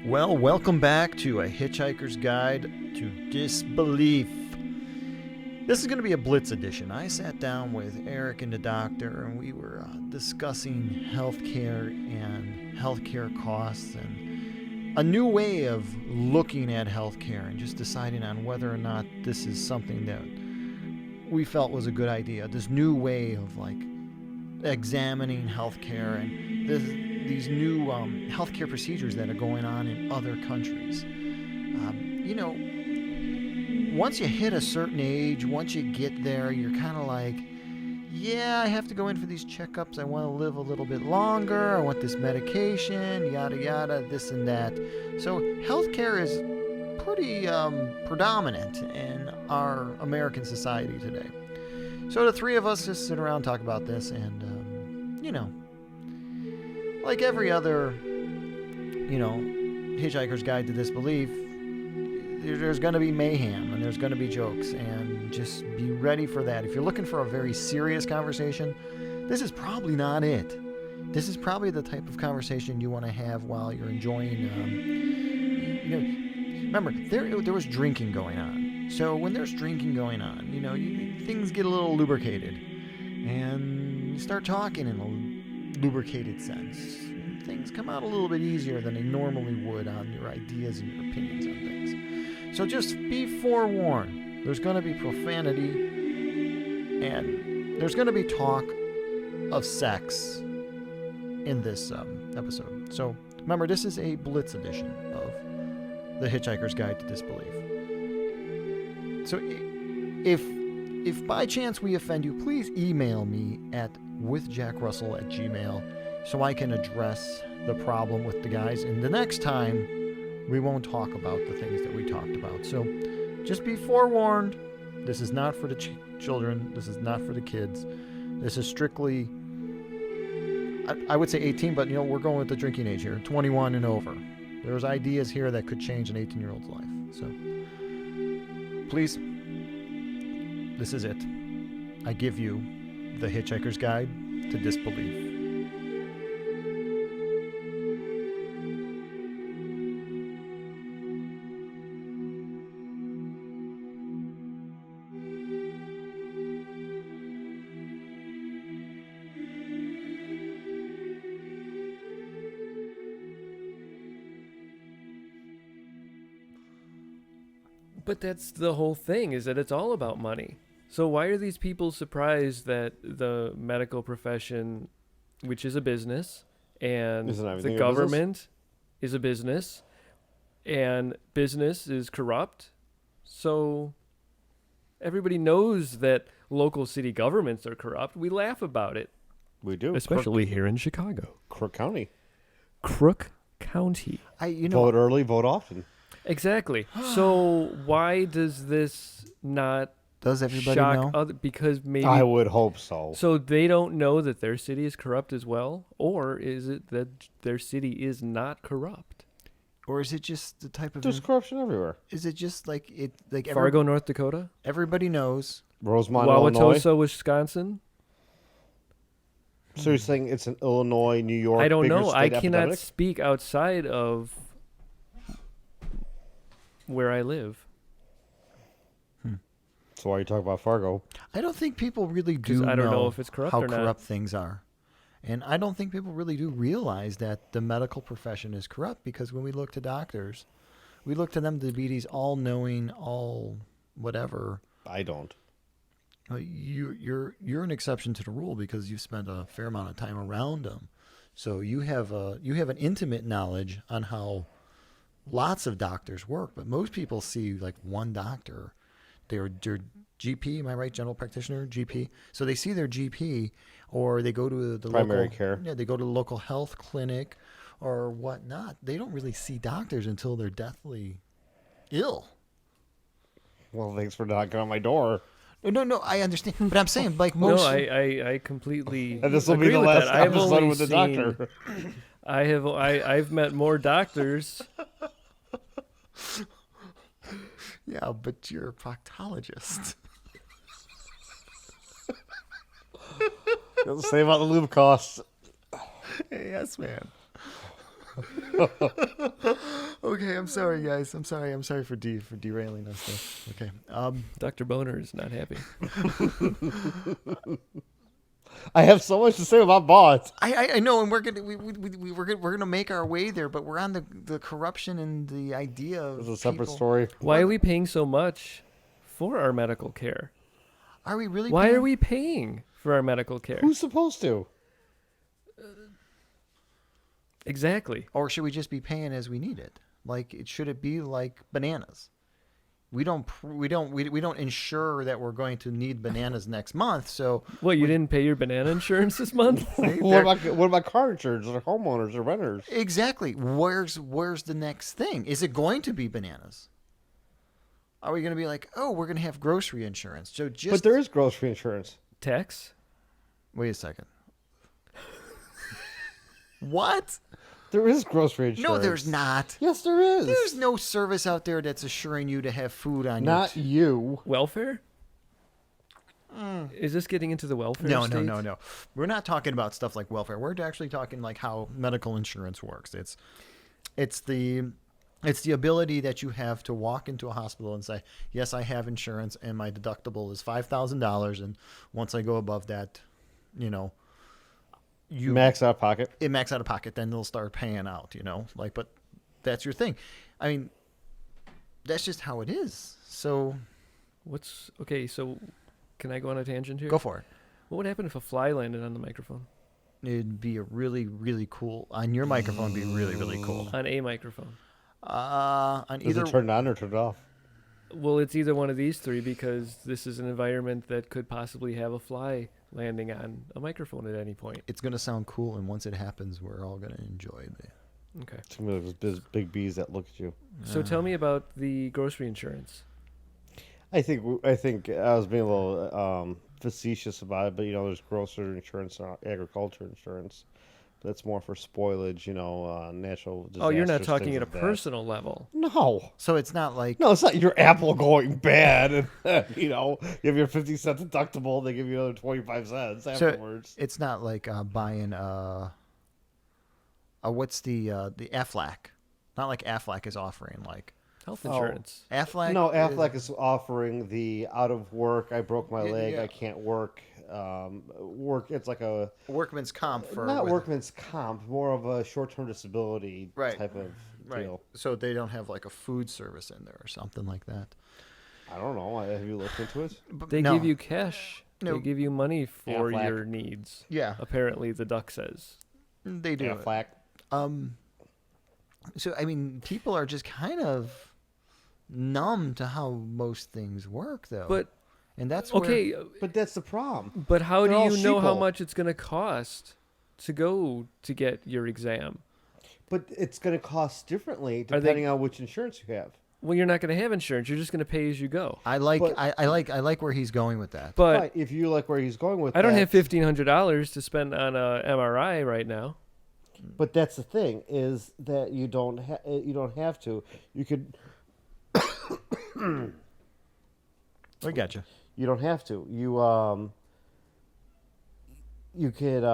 Well, welcome back to A Hitchhiker's Guide to Disbelief. This is going to be a Blitz edition. I sat down with Eric and the doctor, and we were discussing healthcare and healthcare costs and a new way of looking at healthcare and just deciding on whether or not this is something that we felt was a good idea. This new way of examining healthcare and these new healthcare procedures that are going on in other countries. Once you hit a certain age, once you get there, you're kind of like, yeah, I have to go in for these checkups. I want to live a little bit longer. I want this medication, yada, yada, this and that. So healthcare is pretty predominant in our American society today. So the three of us just sit around and talk about this and, like every other, Hitchhiker's Guide to Disbelief, there's going to be mayhem and there's going to be jokes, and just be ready for that. If you're looking for a very serious conversation, this is probably not it. This is probably the type of conversation you want to have while you're enjoying, remember, there was drinking going on. So when there's drinking going on, things get a little lubricated, and you start talking in a lubricated sense. Things come out a little bit easier than they normally would on your ideas and your opinions on things. So just be forewarned. There's going to be profanity, and there's going to be talk of sex in this episode. So remember, this is a Blitz edition of The Hitchhiker's Guide to Disbelief. So if by chance we offend you, please email me at withjackrussell@gmail.com so I can address the problem with the guys. And the next time, we won't talk about the things that we talked about. So just be forewarned. This is not for the children. This is not for the kids. This is strictly, I would say 18, but we're going with the drinking age here, 21 and over. There's ideas here that could change an 18-year-old's life. So please, this is it. I give you The Hitchhiker's Guide to Disbelief. But that's the whole thing, is that it's all about money. So why are these people surprised that the medical profession, which is a business, and the government is a business, and business is corrupt? So everybody knows that local city governments are corrupt. We laugh about it. We do. Especially here in Chicago. Crook County. Crook County. Vote early, vote often. Exactly. So why does this not Does everybody shock know? because maybe I would hope so. So they don't know that their city is corrupt as well? Or is it that their city is not corrupt? Or is it just the type of... There's corruption everywhere. Is it just like it? Like Fargo, North Dakota? Everybody knows. Rosemont, Illinois. Wauwatosa, Wisconsin? So you're saying it's an Illinois, New York, I don't bigger know. state I cannot epidemic? speak outside of where I live. So why are you talking about Fargo? I don't think people really do I don't know if it's corrupt how or not. corrupt things are. And I don't think people really do realize that the medical profession is corrupt, because when we look to doctors, we look to them to be these all-knowing, all whatever. I don't. You're an exception to the rule because you've spent a fair amount of time around them. So you have an intimate knowledge on how lots of doctors work, but most people see like one doctor. Their GP, am I right? General practitioner, GP. So they see their GP, or they go to the primary local care. Yeah, they go to the local health clinic or whatnot. They don't really see doctors until they're deathly ill. Well, thanks for knocking on my door. No, I understand, but I'm saying like most. No, I completely. And this will be agree the with last that. I've episode only with the seen- doctor. I've met more doctors. Yeah, but you're a proctologist. Say about the lube costs. Yes, man. Okay, I'm sorry, guys. I'm sorry for derailing us there. Okay. Dr. Boner is not happy. I have so much to say about bots. I know, and we're gonna make our way there, but we're on the corruption and the idea of It's a separate people. story. Why are we paying so much for our medical care? Are we really? Why are we paying for our medical care? Who's supposed to? Exactly. Or should we just be paying as we need it? Should it be like bananas? We don't ensure that we're going to need bananas next month. So What, you didn't pay your banana insurance this month? What about car insurance or homeowners or renters? Exactly. Where's the next thing? Is it going to be bananas? Are we going to be like, oh, we're going to have grocery insurance? So But there is grocery insurance. Tax? Wait a second. What? There is grocery insurance. No, there's not. Yes, there is. There's no service out there that's assuring you to have food on Not you. Welfare? Is this getting into the welfare No. state? We're not talking about stuff like welfare. We're actually talking like how medical insurance works. It's the ability that you have to walk into a hospital and say, yes, I have insurance and my deductible is $5,000. And once I go above that, you Max out of pocket. it max out of pocket, then they'll start paying out, but that's your thing. I mean, that's just how it is. So Okay, so can I go on a tangent here? go for it. What would happen if a fly landed on the microphone? It'd be a really, really cool on your microphone. It'd be really, really cool. On a microphone? On Is either it turned on or turned off? Well, it's either one of these three because this is an environment that could possibly have a fly landing on a microphone at any point. it's gonna sound cool, and once it happens, we're all gonna enjoy it. Okay. It's gonna be like those big bees that look at you. So tell me about the grocery insurance. I think I was being a little facetious about it, but there's grocery insurance and agriculture insurance. That's more for spoilage, natural disasters. Oh, you're not talking things at a like that. personal level. No. So it's not like No, it's not your Apple going bad. And, you have your 50-cent deductible. They give you another 25 cents afterwards. it's not like buying what's the Aflac? Not like Aflac is offering like Health insurance. Aflac. No, Aflac is offering the out of work. I broke my leg. Yeah. I can't work. Work. It's like a workman's comp for not workman's comp, more of a short-term disability Right. type of right. deal. So they don't have like a food service in there or something like that. I don't know. Have you looked into it? But They no. give you cash. No. They give you money for Aflac. your needs. Yeah, Apparently, the duck says. they do. Aflac. So I mean, people are just kind of numb to how most things work, though. But and that's where, okay, But that's the problem. but how They're do all you know how sheeple. much it's going to cost to go to get your exam? But it's going to cost differently Are they- depending on which insurance you have. Well, you're not going to have insurance. You're just going to pay as you go. I like But- I like where he's going with that. But Right, if you like where he's going with I don't that, have $1,500 to spend on a MRI right now. But that's the thing is that you don't have to. You could. I got you. You don't have to. You could.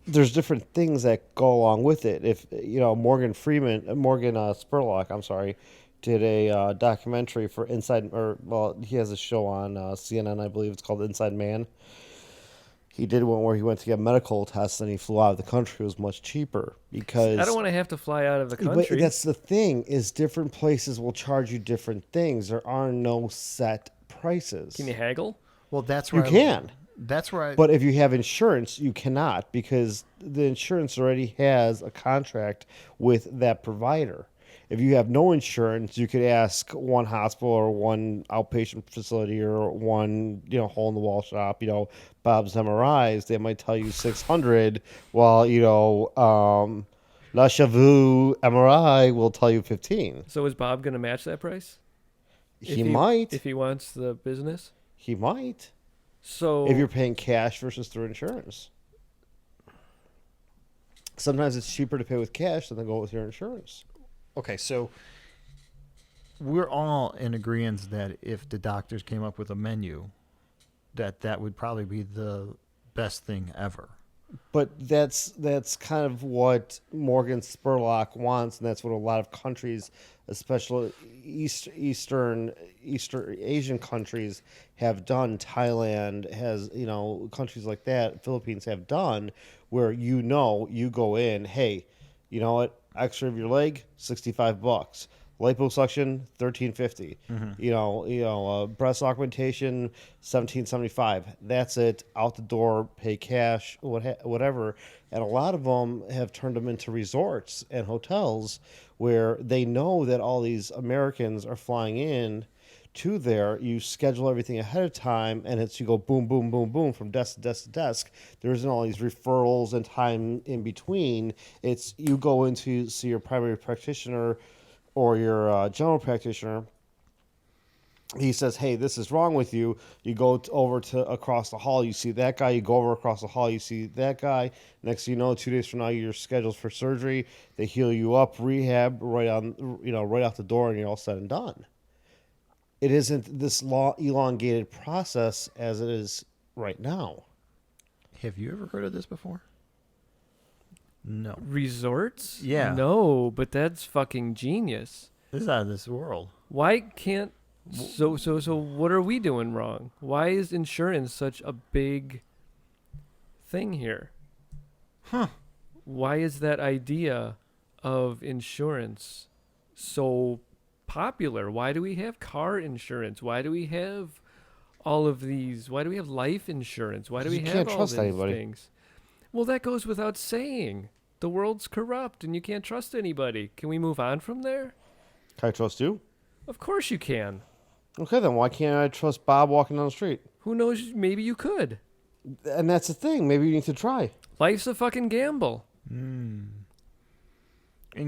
There's different things that go along with it. If Morgan Spurlock, I'm sorry, did a documentary for he has a show on CNN, I believe it's called Inside Man. He did one where he went to get medical tests and he flew out of the country. It was much cheaper because I don't want to have to fly out of the But country. that's the thing is different places will charge you different things. There are no set prices. Can you haggle? Well, that's You where can. That's where I. But if you have insurance, you cannot because the insurance already has a contract with that provider. If you have no insurance, you could ask one hospital or one outpatient facility or one hole in the wall shop, Bob's MRIs. They might tell you 600, while La Chavou MRI will tell you 15. So is Bob going to match that price? He might. If he wants the business? He might. So If you're paying cash versus through insurance. Sometimes it's cheaper to pay with cash than to go with your insurance. Okay, so we're all in agreement that if the doctors came up with a menu, that would probably be the best thing ever. But that's kind of what Morgan Spurlock wants, and that's what a lot of countries, especially Eastern Asian countries, have done. Thailand has, countries like that, Philippines have done, where you go in, hey, you know what, extra of your leg, $65. Liposuction, $13.50. Breast augmentation, $17.75. That's it. Out the door, pay cash, whatever. And a lot of them have turned them into resorts and hotels where they know that all these Americans are flying in to there. You schedule everything ahead of time, and you go boom, boom, boom, boom from desk to desk to desk. There isn't all these referrals and time in between. It's you go in to see your primary practitioner or your general practitioner. He says, hey, this is wrong with you. You go over to across the hall. You see that guy. You go over across the hall. You see that guy. Next thing you know, 2 days from now, you're scheduled for surgery. They heal you up, rehab, right out the door, and you're all said and done. It isn't this elongated process as it is right now. Have you ever heard of this before? No. Resorts? Yeah. No, but that's fucking genius. This is out of this world. Why can't... So what are we doing wrong? Why is insurance such a big thing here? Huh. Why is that idea of insurance so popular? Why do we have car insurance? Why do we have all of these? Why do we have life insurance? Why do we have all these things? Well, that goes without saying. The world's corrupt and you can't trust anybody. Can we move on from there? Can I trust you? Of course you can. Okay, then why can't I trust Bob walking down the street? Who knows? Maybe you could. And that's the thing. Maybe you need to try. Life's a fucking gamble. And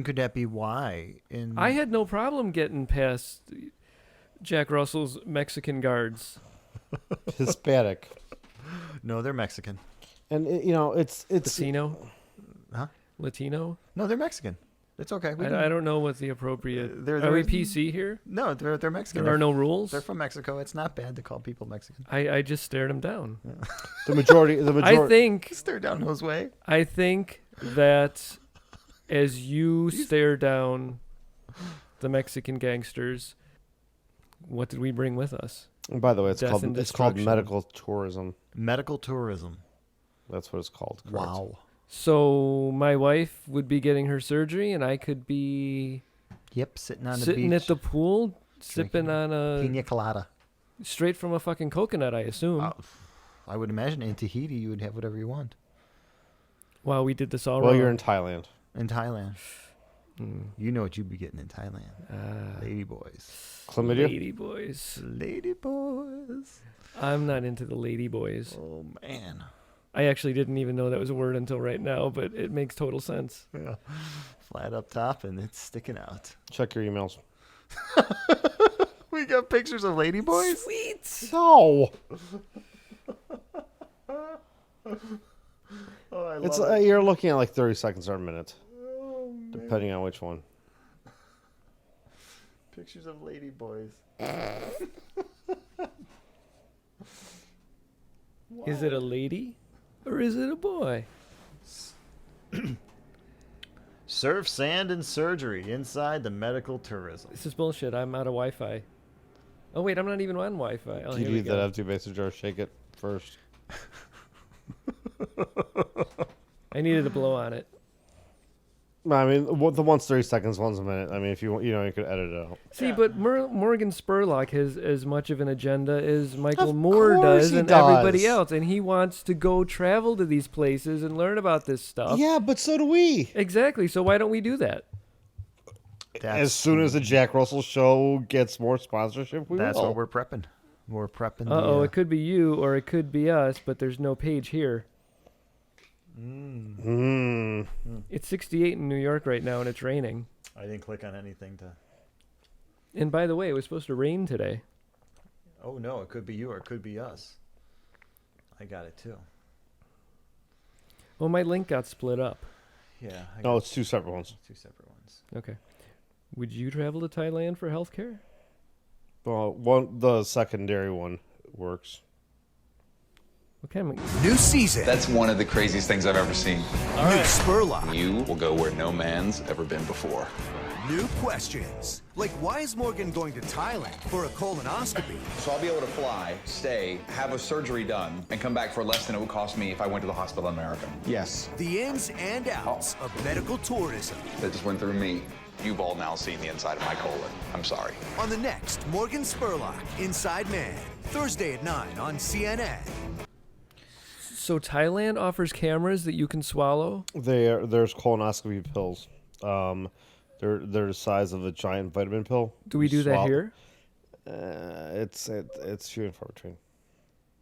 could that be why? I had no problem getting past Jack Russell's Mexican guards. Hispanic. No, they're Mexican. And, it's... Latino? Huh? Latino? No, they're Mexican. It's okay. I don't know what the appropriate... Are we PC here? No, they're Mexican. There are no rules? They're from Mexico. It's not bad to call people Mexican. I just stared them down. Yeah. The majority... I think... Stare down Jose. I think that as you stare down the Mexican gangsters, what did we bring with us? And by the way, it's called medical tourism. Medical tourism. That's what it's called. Correct. Wow. So my wife would be getting her surgery, and I could be sitting on the beach. Sitting at the pool, sipping on a... Pina colada. Straight from a fucking coconut, I assume. I would imagine in Tahiti you would have whatever you want. Wow, we did this all wrong. Well, you're in Thailand. In Thailand. You know what you'd be getting in Thailand. Ladyboys. Chlamydia? Ladyboys. I'm not into the ladyboys. Oh, man. I actually didn't even know that was a word until right now, but it makes total sense. Yeah. Flat up top and it's sticking out. Check your emails. We got pictures of ladyboys? Sweet. No. I love it. You're looking at like 30 seconds or a minute, depending on which one. Pictures of ladyboys. Is it a lady or is it a boy? Surf, sand, and surgery inside the medical tourism. This is bullshit. I'm out of Wi-Fi. Oh, wait, I'm not even on Wi-Fi. Oh, you need that empty mason jar. Shake it first. I needed to blow on it. I mean, the one's 30 seconds, one's a minute. I mean, if you want, you could edit it out. See, but Morgan Spurlock has as much of an agenda as Michael Moore does and does. everybody else. And he wants to go travel to these places and learn about this stuff. Yeah, but so do we. Exactly. So why don't we do that? As soon as the Jack Russell show gets more sponsorship, we will. That's what we're prepping. We're prepping. It could be you or it could be us, but there's no page here. It's 68 in New York right now, and it's raining. I didn't click on anything to... And by the way, it was supposed to rain today. Oh, no, it could be you or it could be us. I got it, too. Well, my link got split up. Yeah. No, it's two separate ones. Two separate ones. Okay. Would you travel to Thailand for healthcare? Well, the secondary one works. Okay. New season. That's one of the craziest things I've ever seen. New Spurlock. You will go where no man's ever been before. New questions. Like, why is Morgan going to Thailand for a colonoscopy? So I'll be able to fly, stay, have a surgery done, and come back for less than it would cost me if I went to the hospital in America. Yes. The ins and outs of medical tourism. That just went through me. You've all now seen the inside of my colon. I'm sorry. On the next Morgan Spurlock, Inside Man. Thursday at 9 on CNN. So Thailand offers cameras that you can swallow? There's colonoscopy pills. They're the size of a giant vitamin pill. Do we do that here? It's few and far between.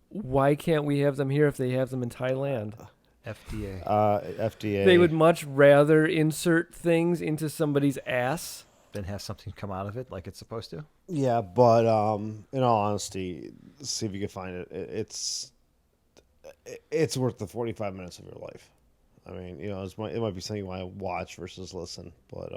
Why can't we have them here if they have them in Thailand? FDA. FDA. They would much rather insert things into somebody's ass Then have something come out of it like it's supposed to. Yeah, but in all honesty, see if you can find it. It's worth the 45 minutes of your life. I mean, it might be something you want to watch versus listen, but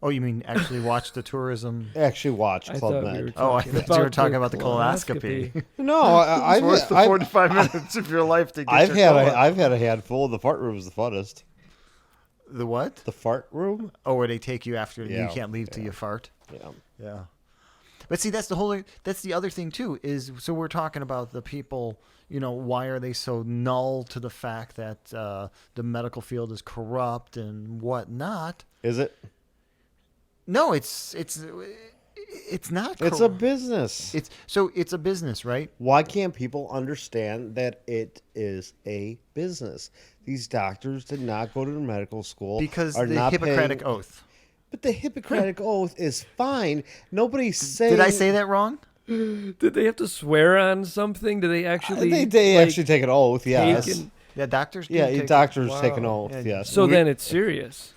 Oh, you mean actually watch the tourism? actually watch I Club thought we Med. were Oh, I talking thought you were about talking the about the colonoscopy. No, It's worth the 45 minutes of your life to get I've your colon. I've had a handful. The fart room is the funnest. The what? The fart room? Oh, where they take you after Yeah, you can't leave till you fart. Yeah. Yeah. But see, that's the other thing too, is so we're talking about the people, why are they so null to the fact that the medical field is corrupt and whatnot? Is it? No, it's not. It's a business. It's a business, right? Why can't people understand that it is a business? These doctors did not go to medical school Because are the not Hippocratic paying- Oath. But the Hippocratic Oath is fine. Nobody's saying. Did I say that wrong? Did they have to swear on something? Do they actually? They actually take an oath. Yes. taken- Yeah, doctors. Yeah, take doctors Wow. take an oath. Yeah. Yes. So then it's serious.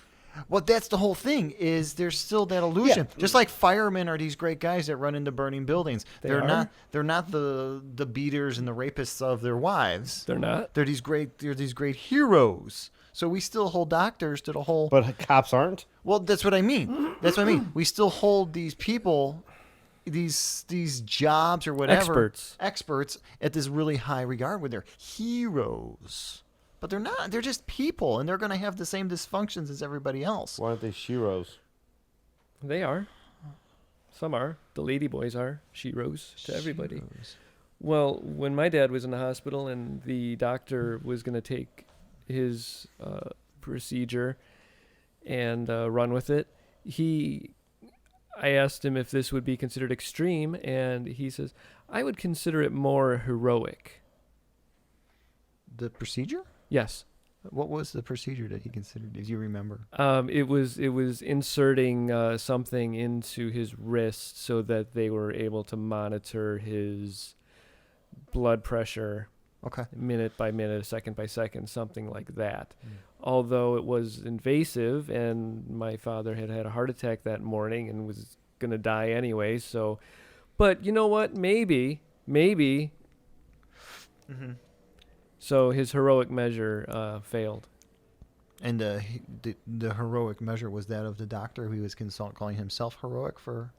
Well, that's the whole thing. Is there's still that illusion? Just like firemen are these great guys that run into burning buildings. They're are? not the beaters and the rapists of their wives. They're not. They're these great heroes. So we still hold doctors to the whole. But cops aren't. Well, that's what I mean. We still hold these people, these jobs or whatever, experts at this really high regard when they're heroes. But they're not. They're just people, and they're going to have the same dysfunctions as everybody else. Why aren't they sheroes? They are. Some are. The ladyboys are. Sheroes to everybody. Heroes. Well, when my dad was in the hospital and the doctor was going to take his procedure and run with it, I asked him if this would be considered extreme, and he says, I would consider it more heroic. The procedure? Yes. What was the procedure that he considered? Do you remember? It was inserting something into his wrist so that they were able to monitor his blood pressure. Okay. Minute by minute, second by second, something like that. Although it was invasive, and my father had a heart attack that morning and was going to die anyway. So, but you know what? Maybe. Mm-hmm. So his heroic measure failed. And the heroic measure was that of the doctor who was calling himself heroic for.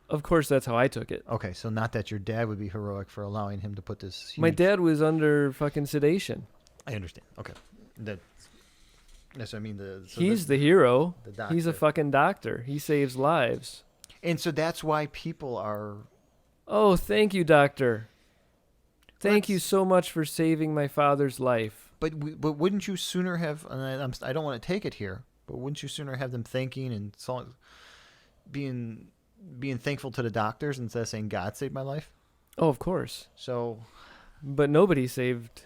Of course, that's how I took it. Okay, so not that your dad would be heroic for allowing him to put this. Huge... My dad was under fucking sedation. I understand. Okay, that's what I mean. He's the hero. The doctor. He's a fucking doctor. He saves lives. And so that's why people are. Oh, thank you, doctor. Thank you so much for saving my father's life. But wouldn't you sooner have? And I don't want to take it here, but wouldn't you sooner have them thanking and being thankful to the doctors instead of saying God saved my life? Oh, of course. So, but nobody saved.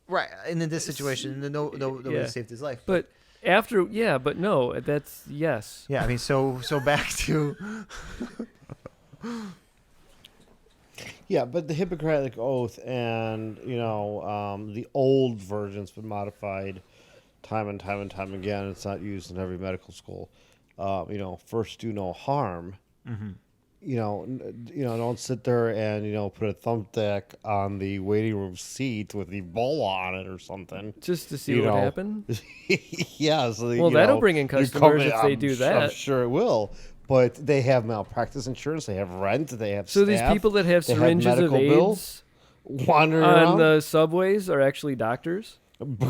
Right, and in this situation, nobody saved his life. But no, that's yes. Yeah, I mean, so back to. Yeah, but the Hippocratic Oath and, the old version's been modified time and time again. It's not used in every medical school. First do no harm. Mm-hmm. Don't sit there and, put a thumbtack on the waiting room seat with Ebola on it or something. Just to see what happened? Yeah. So, well, that'll bring in customers if they do that. I'm sure it will. But they have malpractice insurance. They have rent. They have so staff, these people that have syringes of AIDS, wandering on around? the subways are actually doctors?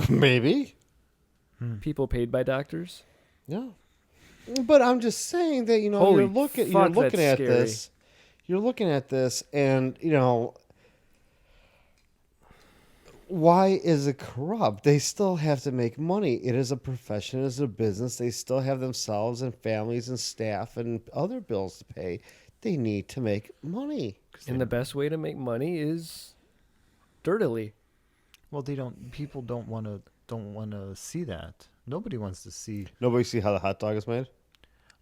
Maybe. People paid by doctors? Yeah. But I'm just saying that, Holy you're looking fuck, at that's scary. this. You're looking at this and, why is it corrupt? They still have to make money. It is a profession, it is a business. They still have themselves and families and staff and other bills to pay. They need to make money. And the best way to make money is dirtily. Well, people don't want to see that. Nobody wants to see. Nobody see how the hot dog is made?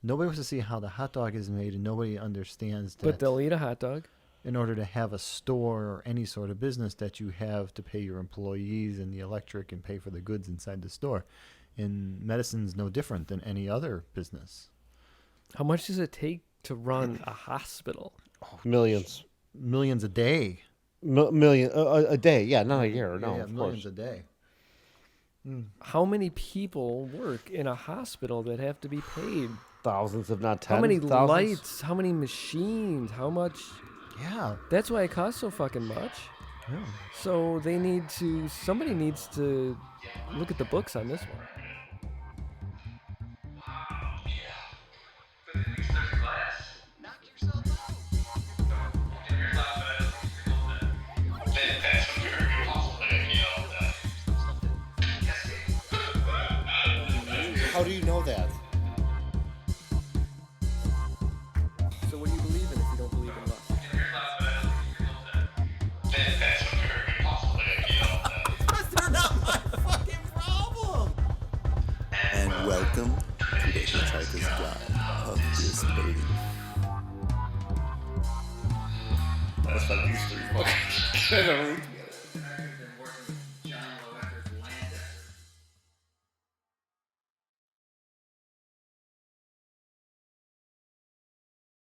Nobody wants to see how the hot dog is made, and nobody understands that. But they'll eat a hot dog. In order to have a store or any sort of business, that you have to pay your employees and the electric and pay for the goods inside the store. And medicine's no different than any other business. How much does it take to run a hospital? Millions. Millions a day. Million a day. Yeah, not a year. No, Yeah, of millions course. a day. How many people work in a hospital that have to be paid? Thousands, if not tens. How many thousands. lights? How many machines? How much? Yeah. That's why it costs so fucking much. Yeah. So somebody needs to look at the books on this one. How do you know that? So what do you believe in if you don't believe in luck? They're not my fucking problem. And welcome to the Hitchhiker's Guide of Disbelief. That's like these three.